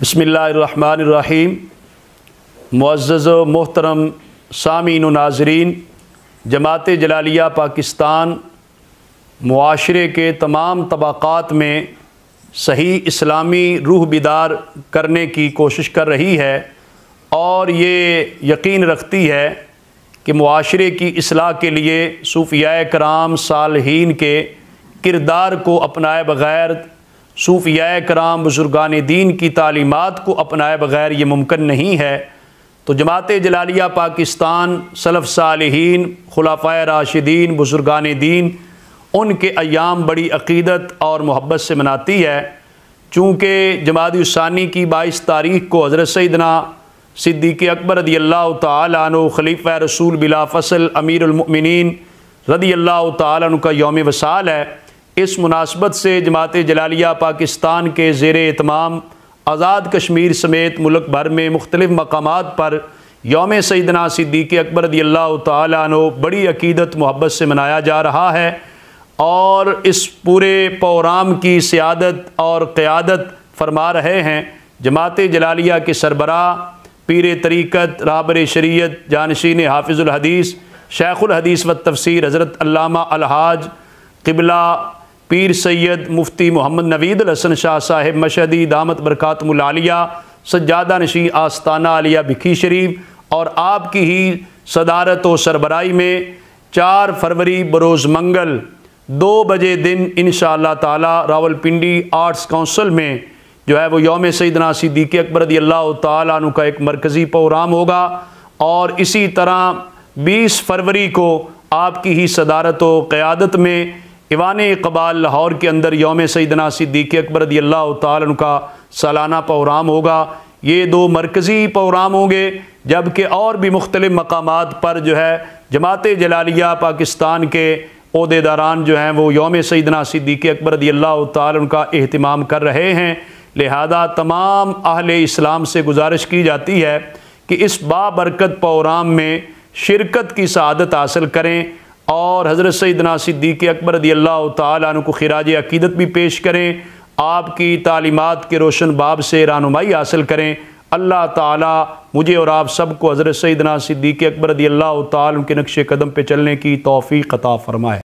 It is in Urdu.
بسم اللہ الرحمن الرحیم۔ معزز و محترم سامعین و ناظرین، جماعت جلالیہ پاکستان معاشرے کے تمام طبقات میں صحیح اسلامی روح بیدار کرنے کی کوشش کر رہی ہے اور یہ یقین رکھتی ہے کہ معاشرے کی اصلاح کے لیے صوفیاء کرام صالحین کے کردار کو اپنائے بغیر، صوفیاء کرام بزرگان دین کی تعلیمات کو اپنائے بغیر یہ ممکن نہیں ہے۔ تو جماعت جلالیہ پاکستان سلف صالحین، خلفائے راشدین، بزرگان دین ان کے ایام بڑی عقیدت اور محبت سے مناتی ہے۔ چونکہ جمادی الثانی کی 22 تاریخ کو حضرت سیدنا صدیق اکبر رضی اللہ تعالیٰ عنہ خلیفہ رسول بلا فصل امیر المؤمنین رضی اللہ تعالیٰ عنہ کا یوم وصال ہے۔ اس مناسبت سے جماعت جلالیہ پاکستان کے زیر اہتمام آزاد کشمیر سمیت ملک بھر میں مختلف مقامات پر یوم سیدنا صدیق اکبر رضی اللہ تعالیٰ عنہ بڑی عقیدت محبت سے منایا جا رہا ہے، اور اس پورے پروگرام کی سیادت اور قیادت فرما رہے ہیں جماعت جلالیہ کے سربراہ پیر طریقت رہبر شریعت جانشین حافظ الحدیث شیخ الحدیث و تفسیر حضرت علامہ الحاج قبلہ پیر سید مفتی محمد نوید الحسن شاہ صاحب مشہدی دامت برکاتہم العالیہ سجادہ نشین آستانہ عالیہ بکھی شریف، اور آپ کی ہی صدارت و سربراہی میں 4 فروری بروز منگل 2 بجے دن انشاءاللہ تعالی راولپنڈی آرٹس کونسل میں جو ہے وہ یوم سیدنا صدیق اکبر رضی اللہ تعالیٰ عنہ کا ایک مرکزی پروگرام ہوگا، اور اسی طرح 20 فروری کو آپ کی ہی صدارت و قیادت میں ایوان اقبال لاہور کے اندر یوم سیدنا صدیق اکبر رضی اللہ تعالیٰ عنہ کا سالانہ پروگرام ہوگا۔ یہ 2 مرکزی پروگرام ہوں گے، جبکہ اور بھی مختلف مقامات پر جو ہے جماعت جلالیہ پاکستان کے عہدیداران جو ہیں وہ یوم سیدنا صدیق اکبر رضی اللہ تعالیٰ عنہ کا اہتمام کر رہے ہیں۔ لہذا تمام اہل اسلام سے گزارش کی جاتی ہے کہ اس بابرکت پروگرام میں شرکت کی سعادت حاصل کریں، اور حضرت سیدنا صدیق اکبر رضی اللہ تعالیٰ عنہ کو خراج عقیدت بھی پیش کریں، آپ کی تعلیمات کے روشن باب سے رہنمائی حاصل کریں۔ اللہ تعالیٰ مجھے اور آپ سب کو حضرت سیدنا صدیق اکبر رضی اللہ تعالیٰ عنہ کے نقش قدم پہ چلنے کی توفیق عطا فرمائے۔